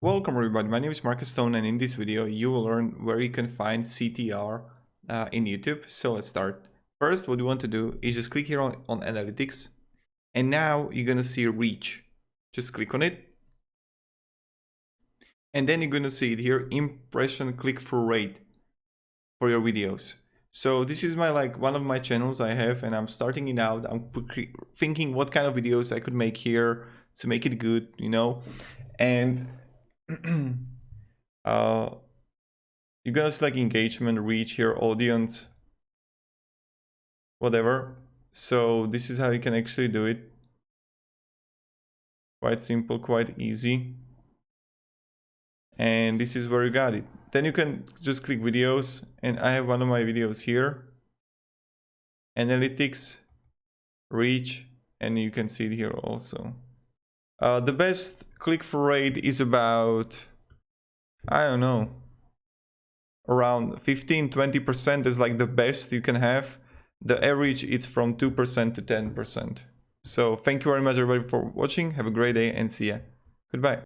Welcome everybody, my name is Marcus Stone, and in this video you will learn where you can find CTR in YouTube. So let's start. First, what you want to do is just click here on analytics, and now you're gonna see reach. Just click on it, and then you're gonna see it here, impression click-through rate for your videos. So this is one of my channels I have, and I'm starting it out. I'm thinking what kind of videos I could make here to make it good, you know. And you're gonna select engagement, reach here, audience, whatever. So this is how you can actually do it. Quite simple, quite easy. And this is where you got it. Then you can just click videos, and I have one of my videos here. Analytics, reach, and you can see it here also. The best click-through rate is about, I don't know, around 15-20% is like the best you can have. The average is from 2% to 10%. So thank you very much everybody for watching. Have a great day and see ya. Goodbye.